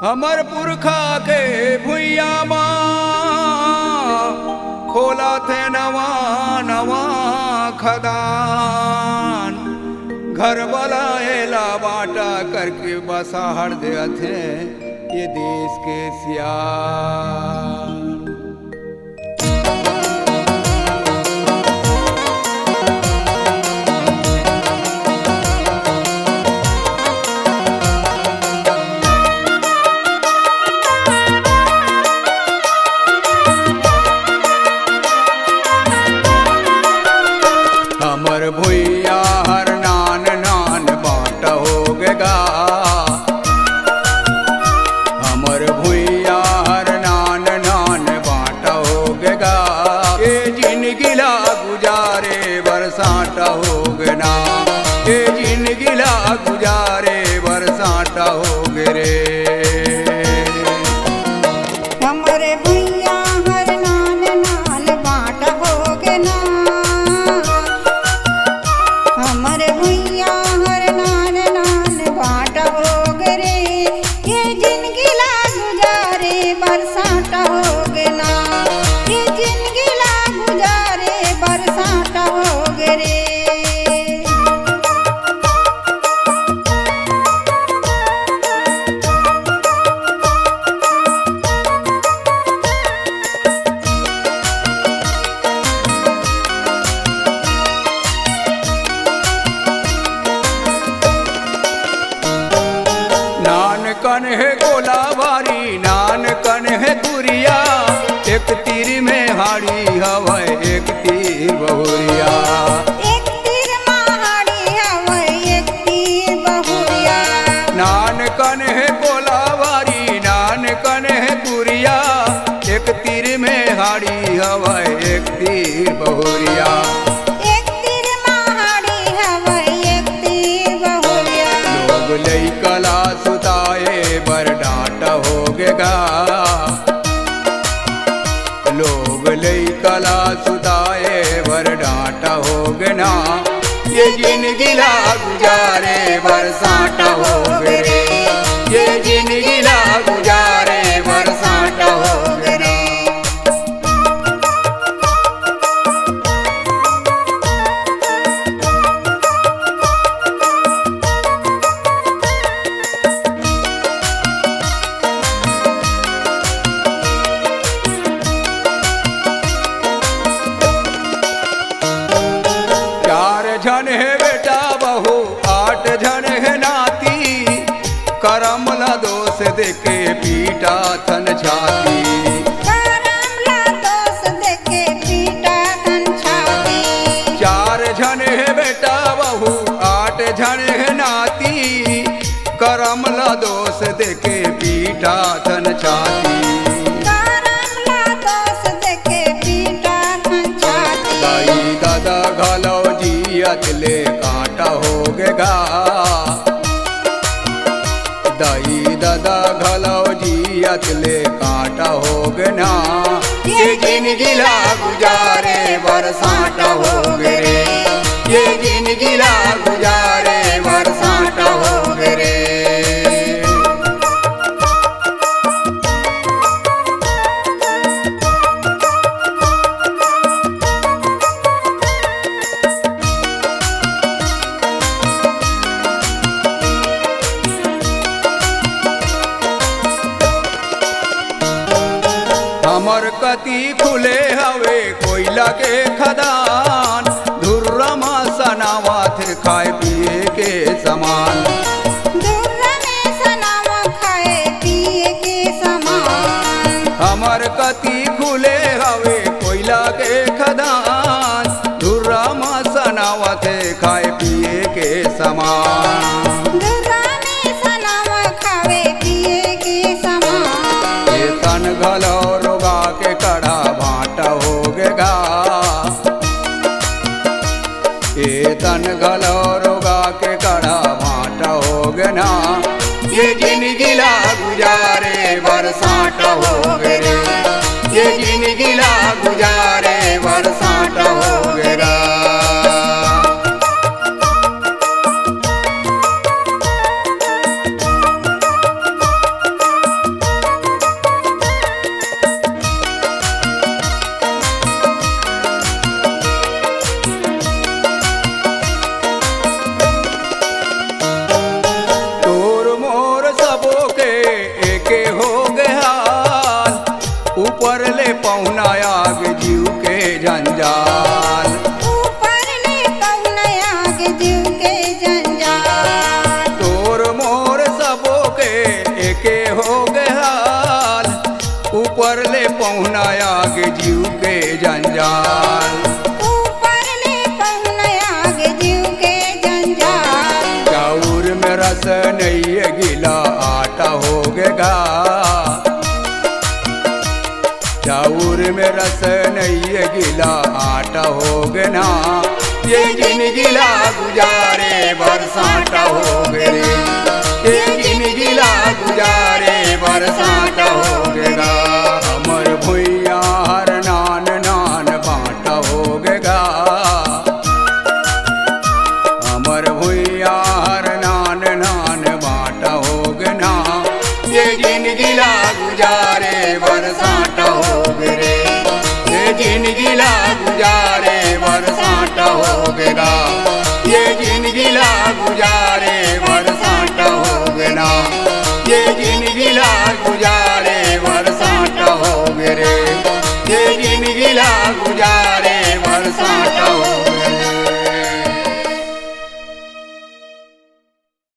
हमर पुरखा के भुइया खोला थे नवा नवा खदान। घर वाला एला बाटा करके बसा हर दे थे ये देश के सियार। हमर भुइया हर नान नान बाट हो गगा। हमर भुइया हर नान नान बाट हो गगा। ये जिनगिला गुजारे बरसाता हो गना। ये जिनगिला गुजारे बरसाता हो गे। हमरे भुइया हर नान नान बाट हो गना। हमरे भुइया हर नान नान बाट हो गे। ये जिनगिला गुजारे बरसात हो गना। ये जिनगिला गुजारे बरसात हो गे। नान कन है गोलाबारी नान कन है तुरिया। एक तीर में हाड़ी हवै एक तीर बहुरिया। एक तीर महाड़ी हवै एक तीर बहुरिया। नान कन है गोलाबारी नान कन है तुरिया। एक तीर में हाड़ी हवै एक तीर बहुरिया। एक तीर महाड़ी हवै एक तीर बहुरिया। लोग लई कला सुताए बर डांट हो गेगा। लोग लई कला सुताए बर डांट हो गना। ये जिनगिला गुजारे बरसात हो गे। ये जिनगिला गुजारे बरसात हो गे। चार जन है बेटा बहू आठ जन है नाती। करम ला दोष देके पीटा थन छाती। करमला दोष देके पीटा थन छाती। चार जन है बेटा बहू आठ जन है नाती। करम ला दोष देके पीटा थन छाती। करमला दोष देके पीटा थन छाती। दाई दादा घालो जियत ले कांटा हो गेगा। दाई दादा घालो जियत ले कांटा हो गना। ये जिनगिला गुजारे बरसात हो गे। ये जिनगिला गुजारे बरसात हो गे। हमर कति खुले हवे कोयला के खदान। धुर्रमा सनावा थे खाए पिए के समान। दुर्रा में सनावा खाए पिए के समान। हमर कति खुले हवे कोयला के खदान। धुर्रमा सनावा थे खाए पिए के समान। दुर्रा में सनावा खावे पिए के समान। ये तन घलो रोगा के कड़ा भाटा हो गेगा। ये तन घलो रोगा के कड़ा भाटा हो गना। ये जिनगिला गुजारे बरसात हो गे। ये जिनगिला गुजारे बरसात हो गेगा। पहुना आगे जीव के जंजाल। ऊपर ले पहुना आगे जीव के जंजाल। चाउर में रस नहीं है गीला आटा होगेगा। चाउर में रस नहीं है गीला आटा होगे ना। ये जिंदगी ला गुजारे बरसाता होगे रे। ये जिंदगी ला गुजारे बरसाता होगेगा। हमर भुइया हर नान नान बाटा होगेगा। हमर भुइया हर नान नान बाटा होगे ना। ये जिंदगी ला गुजारे बरसाता होगे रे। ये जिंदगी ला गुजारे बरसाता होगेगा। ये जिंदगी ला गुजारे बरसाता होगे ना। ये